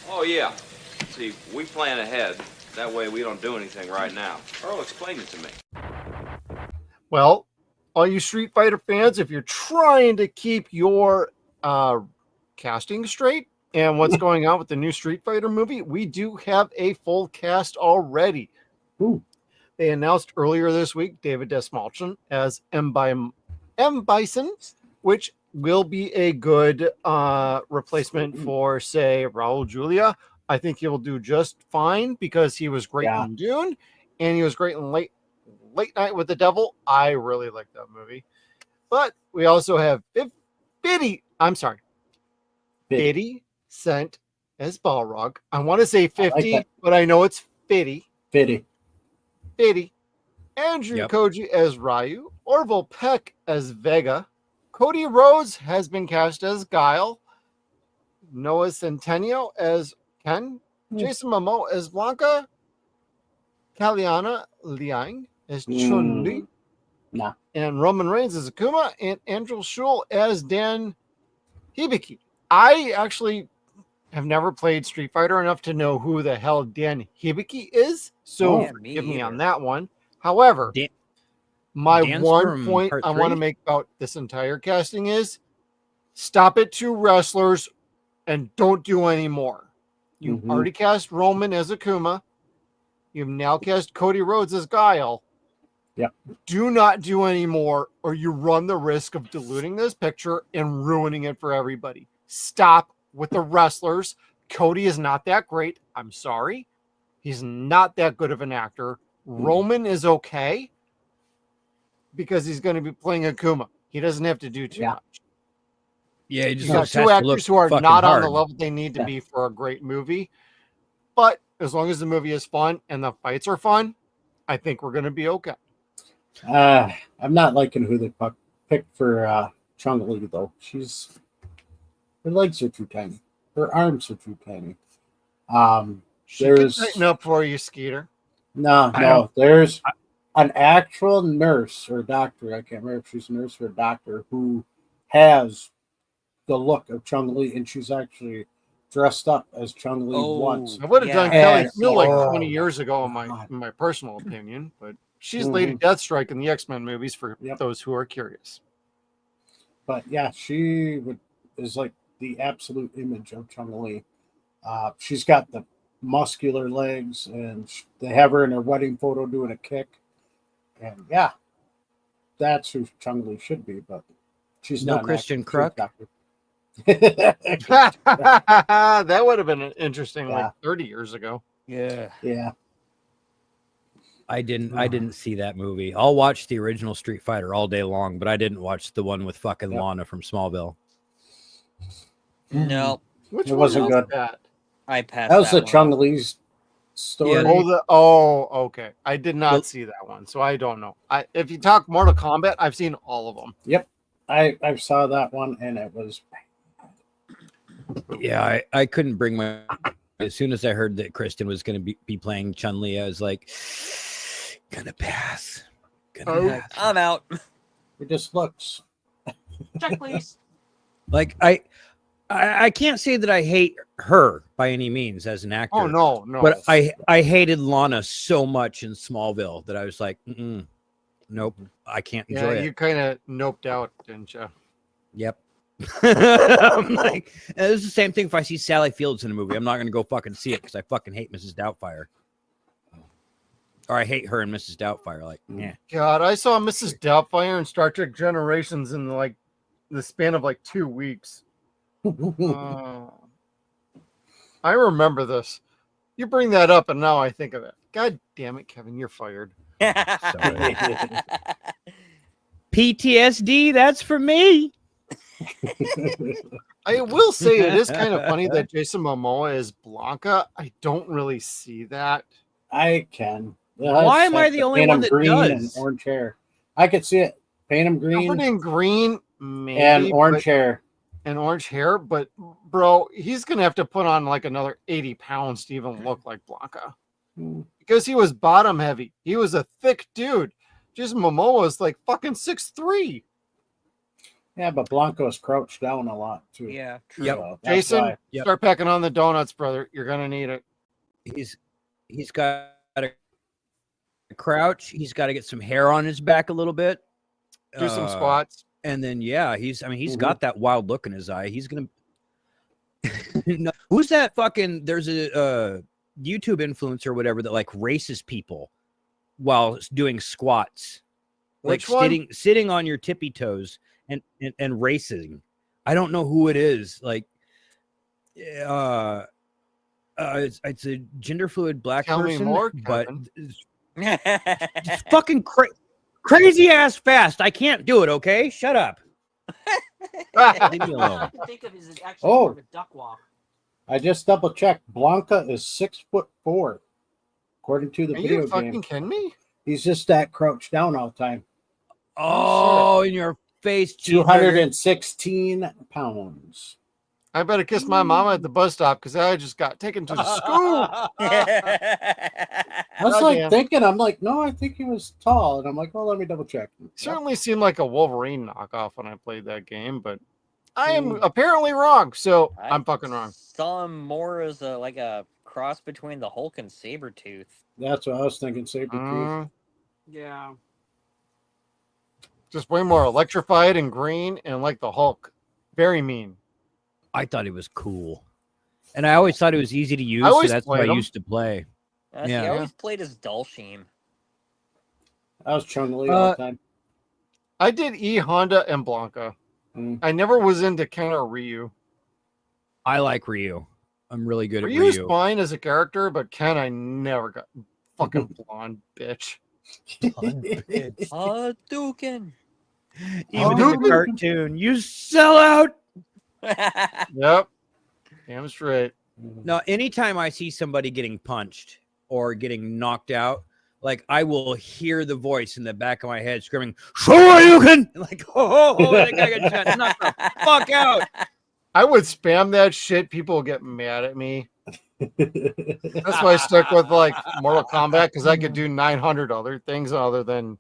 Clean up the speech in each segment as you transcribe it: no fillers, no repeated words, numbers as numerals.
Oh, yeah. See, we plan ahead. That way we don't do anything right now. Earl, explain it to me. Well, all you Street Fighter fans, if you're trying to keep your casting straight and what's going on with the new Street Fighter movie, we do have a full cast already. Ooh. They announced earlier this week David Dastmalchian as M. Bison, which will be a good replacement for, say, Raul Julia. I think he will do just fine because he was great in Dune and he was great in Late Night with the Devil. I really like that movie. But we also have 50 Cent as Balrog. I want to say 50, but I know it's 50. 50. Andrew Koji as Ryu. Orville Peck as Vega. Cody Rhodes has been cast as Guile. Noah Centineo as Ken. Jason Momoa as Blanca. Kaliana Liang as Chun-Li. And Roman Reigns as Akuma. And Andrew Schul as Dan Hibiki. I actually have never played Street Fighter enough to know who the hell Dan Hibiki is. So forgive me on that one. However, Dan's one point I want to make about this entire casting is stop at 2 wrestlers and don't do any more. You've already cast Roman as Akuma. You've now cast Cody Rhodes as Guile. Do not do any more, or you run the risk of diluting this picture and ruining it for everybody. Stop with the wrestlers. Cody is not that great. I'm sorry. He's not that good of an actor. Roman is okay because he's going to be playing Akuma. He doesn't have to do too much. Yeah, he just got 2 actors who are not on the level they need to be for a great movie. But as long as the movie is fun and the fights are fun, I think we're going to be okay. I'm not liking who they picked for Chun-Li, though. Her legs are too tiny. Her arms are too tiny. She can tighten up for you, Skeeter. No. There's an actual nurse or doctor. I can't remember if she's a nurse or a doctor who has the look of Chun-Li, and she's actually dressed up as Chun-Li once. I would have done Kelly Sue like 20 years ago, in my personal opinion, but she's Lady Deathstrike in the X-Men movies for those who are curious. But yeah, she is like the absolute image of Chun-Li. She's got the muscular legs, and they have her in her wedding photo doing a kick. And yeah, that's who Chun-Li should be, but she's no not Christian Kruk. That would have been interesting like 30 years ago. Yeah. I didn't see that movie. I'll watch the original Street Fighter all day long, but I didn't watch the one with fucking Lana from Smallville. No. It wasn't good. I passed that was the one. Chun-Li's story. Okay. I did not see that one, so I don't know. If you talk Mortal Kombat, I've seen all of them. Yep. I saw that one, and it was... Yeah, I couldn't bring my... As soon as I heard that Kristen was going to be playing Chun-Li, I was like, gonna pass. I'm out. It just looks. Check, please. Like, I can't say that I hate her by any means as an actor. Oh, no. But I hated Lana so much in Smallville that I was like, nope, I can't enjoy it. Yeah, you kind of noped out, didn't you? Yep. I'm like, it's the same thing if I see Sally Fields in a movie. I'm not going to go fucking see it because I fucking hate Mrs. Doubtfire. Or I hate her and Mrs. Doubtfire. Like, yeah. God, I saw Mrs. Doubtfire in Star Trek Generations in like the span of like 2 weeks. I remember this. You bring that up, and now I think of it. God damn it, Kevin, you're fired. Sorry. PTSD, that's for me. I will say it is kind of funny that Jason Momoa is Blanca. I don't really see that. I can. Why am I the only one that green does? And orange hair. I could see it. Paint him green. Covered in green, maybe, and orange hair. And orange hair, but bro, he's gonna have to put on like another 80 pounds to even look like Blanca. Because he was bottom heavy. He was a thick dude. Jason Momoa is like fucking 6'3". Yeah, but Blanco's crouched down a lot too. Yeah, true. Yep. So that's Jason, why. Yep. start packing on the donuts, brother. You're gonna need it. He's got to crouch. He's got to get some hair on his back a little bit. Do some squats. And then he's Mhm. got that wild look in his eye. He's gonna No, who's that fucking there's a YouTube influencer or whatever that like races people while doing squats. Which like one? sitting on your tippy toes and racing. I don't know who it is. Like it's a gender fluid black Tell me person, more, but Kevin. it's fucking crazy ass fast. I can't do it. Okay, shut up. Leave me All I alone. can think of is actually Oh. more of a duck walk. I just double checked. Blanca is 6'4", according to the Are video you fucking game. kidding me? He's just that crouched down all the time. Oh, in your face, cheeseburger. 216 pounds. I better kiss my mama at the bus stop because I just got taken to the school. I was Goddamn. like thinking, I'm like, no, I think he was tall. And I'm like, well, let me double check. Certainly seemed like a Wolverine knockoff when I played that game, but I am apparently wrong. So I'm fucking wrong. Saw him more as like a cross between the Hulk and Sabretooth. That's what I was thinking, Sabretooth. Yeah. Just way more electrified and green and like the Hulk. Very mean. I thought it was cool, and I always thought it was easy to use. I So always that's what I played 'em. used to play. See, Yeah. I always played as Dulcine. I was Chung-Li all the time. I did E, Honda, and Blanca. I never was into Ken or Ryu. I like Ryu. I'm really good Ryu's at Ryu. fine as a character, but Ken I never got. Fucking blonde bitch. Hadouken. Even in the Hadouken. cartoon, you sell out. Yep. Damn straight. Now, anytime I see somebody getting punched or getting knocked out, like I will hear the voice in the back of my head screaming, "Shoryuken!" Like, oh, that guy got shot. Knock the fuck out. I would spam that shit. People would get mad at me. That's why I stuck with like Mortal Kombat because I could do 900 other things other than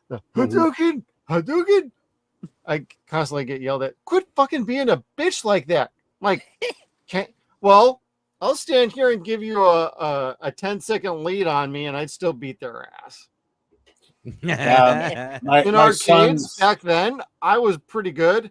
the Hadouken, Hadouken. I constantly get yelled at. Quit fucking being a bitch like that. Like, can't. Well, I'll stand here and give you a 10-second lead on me, and I'd still beat their ass. My In arcades sons, back then, I was pretty good.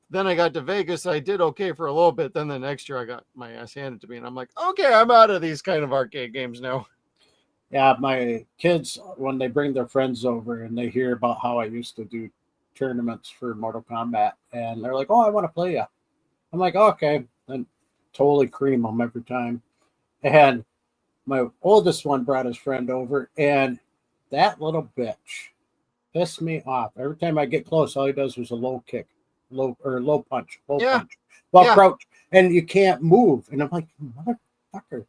Then I got to Vegas. I did okay for a little bit. Then the next year, I got my ass handed to me, and I'm like, okay, I'm out of these kind of arcade games now. yeah, my kids, when they bring their friends over and they hear about how I used to do tournaments for Mortal Kombat, and they're like, oh, I want to play you. I'm like, okay. And totally cream them every time. And my oldest one brought his friend over, and that little bitch pissed me off. Every time I get close, all he does was a low kick, low punch, punch, crouch, and you can't move. And I'm like, motherfucker.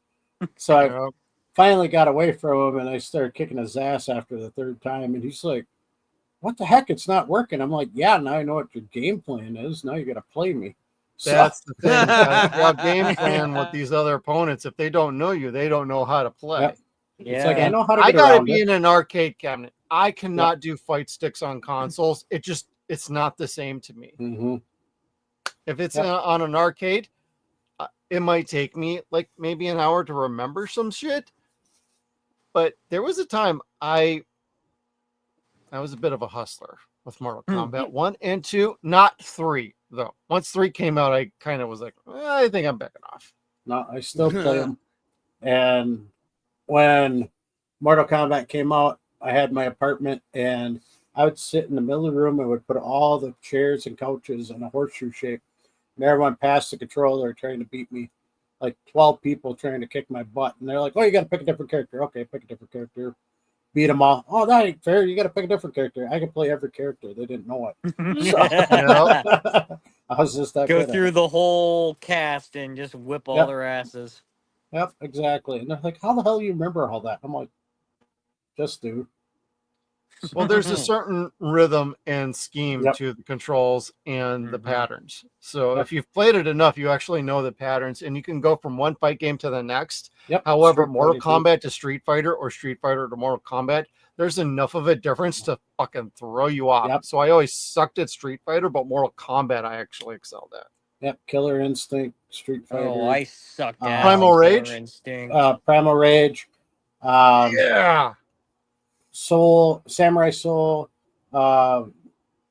So I finally got away from him, and I started kicking his ass after the third time, and he's like, what the heck? It's not working. I'm like, yeah, now I know what your game plan is. Now you got to play me. That's the thing. You gotta figure out game plan with these other opponents. If they don't know you, they don't know how to play. Yep. Yeah. It's like, I know how to I get gotta around be it. in an arcade cabinet. I cannot do fight sticks on consoles. It's not the same to me. Mhm. If it's on an arcade, it might take me like maybe an hour to remember some shit. But there was a time I was a bit of a hustler with Mortal Kombat 1 and 2, not 3 though. Once 3 came out, I kind of was like, I think I'm backing off. No, I still play them. And when Mortal Kombat came out, I had my apartment, and I would sit in the middle of the room and would put all the chairs and couches in a horseshoe shape. And everyone passed the controller trying to beat me. Like 12 people trying to kick my butt. And they're like, oh, you got to pick a different character. Okay, pick a different character. Beat them all. Oh, that ain't fair. You got to pick a different character. I can play every character. They didn't know it. So, I was just that Go good at through it. the whole cast and just whip all their asses. Yep, exactly. And they're like, how the hell do you remember all that? I'm like, just do. Well, there's a certain rhythm and scheme Yep. to the controls and the Mhm. patterns. So Yep. if you've played it enough, you actually know the patterns, and you can go from one fight game to the next. Yep. However, Street Mortal Fighter 2. Kombat to Street Fighter or Street Fighter to Mortal Kombat, there's enough of a difference to fucking throw you off. Yep. So I always sucked at Street Fighter, but Mortal Kombat I actually excelled at. Yep. Killer Instinct, Street Fighter, Oh, I sucked at Primal Killer Rage? Instinct. Primal Rage, Yeah. Soul, Samurai Soul,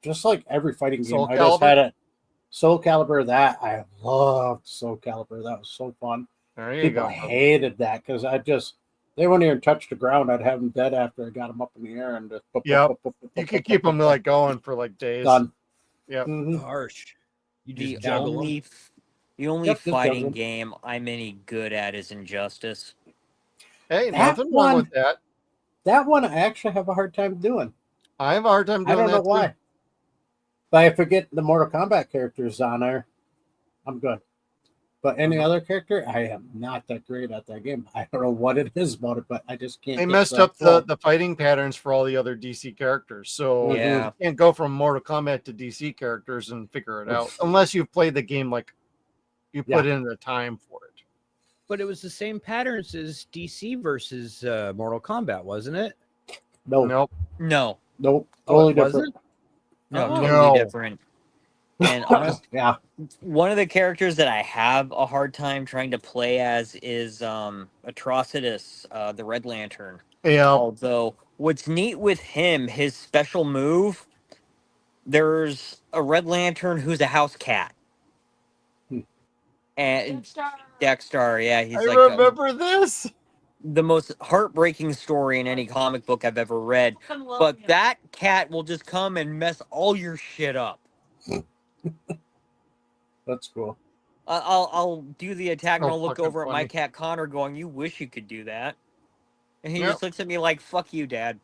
just like every fighting game. Soul I just Calibur? had it. Soul Calibur, that I loved Soul Calibur. That was so fun. There you People go. hated that because they wouldn't even touch the ground. I'd have them dead after I got them up in the air and just Yep. You could keep them like going for like days. done. Yep. Mhm. Harsh. You The just juggle 'em. only Yep, just fighting juggle 'em. game I'm any good at is Injustice. Hey, That nothing wrong one- with that. That one I actually have a hard time doing. I have a hard time doing I don't know that too. why. But if I get the Mortal Kombat characters on there, I'm good. But any other character, I am not that great at that game. I don't know what it is about it, but I just can't. They get messed the up flow. the fighting patterns for all the other DC characters. So Yeah. you can't go from Mortal Kombat to DC characters and figure it out unless you've played the game like you put in the time for it. But it was the same patterns as DC versus Mortal Kombat, wasn't it? Nope. Nope. No, Nope. Oh, Totally it different. wasn't? no, Oh. totally No. different. And honestly, Yeah. one of the characters that I have a hard time trying to play as is Atrocitus, the Red Lantern. Yeah. Although, what's neat with him, his special move, there's a Red Lantern who's a house cat. And Dexter, yeah, he's I like remember this. the most heartbreaking story in any comic book I've ever read. But that cat will just come and mess all your shit up. That's cool. I'll do the attack and So I'll look fucking over at my funny. cat Connor going, "You wish you could do that." And he Yep. just looks at me like, "Fuck you, Dad."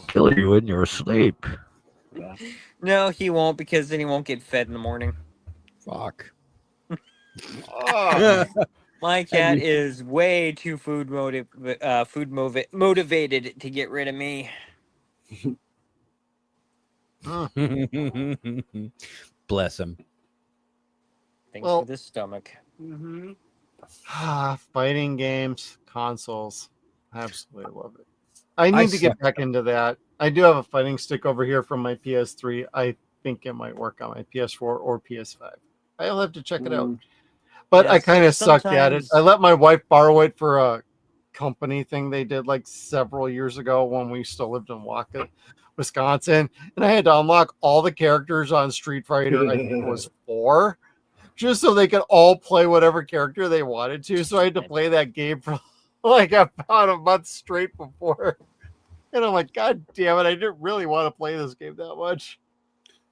Kill you in your sleep. No, he won't, because then he won't get fed in the morning. Fuck. Oh, My cat is way too motivated to get rid of me. Bless him. Thanks Well- for the stomach. fighting games, consoles. Absolutely love it. I need to get suck. back into that. I do have a fighting stick over here from my PS3. I think it might work on my PS4 or PS5. I'll have to check it out. But Yeah, I kind of sucked at it. sometimes- I let my wife borrow it for a company thing they did like several years ago when we still lived in Waukee, Wisconsin. And I had to unlock all the characters on Street Fighter. I think it was 4, just so they could all play whatever character they wanted to. So I had to play that game for like about a month straight before. And I'm like, God damn it, I didn't really want to play this game that much.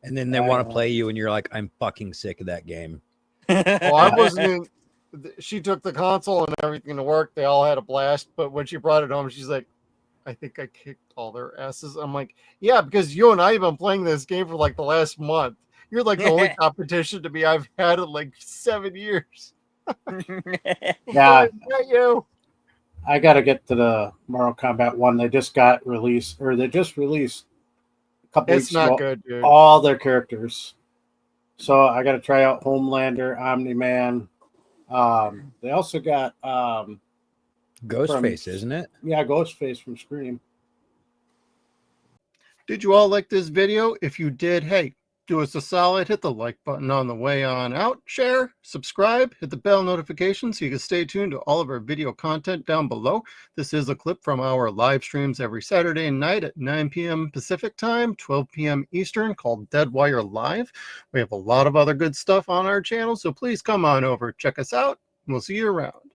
And then they want to play you, and you're like, I'm fucking sick of that game. Well, I wasn't in. She took the console and everything to work. They all had a blast. But when she brought it home, she's like, I think I kicked all their asses. I'm like, yeah, because you and I have been playing this game for like the last month. You're like the only competition to me I've had in like 7 years. Yeah. Not you. I got to get to the Mortal Kombat 1. They just released a couple It's weeks not ago, good, dude. all their characters. So I got to try out Homelander, Omni-Man. They also got Ghostface, isn't it? Ghostface from Scream. Did you all like this video? If you did, hey, do us a solid, hit the like button on the way on out, share, subscribe, hit the bell notification so you can stay tuned to all of our video content down below. This is a clip from our live streams every Saturday night at 9 p.m. Pacific time, 12 p.m. Eastern, called Deadwire Live. We have a lot of other good stuff on our channel, so please come on over, check us out, and we'll see you around.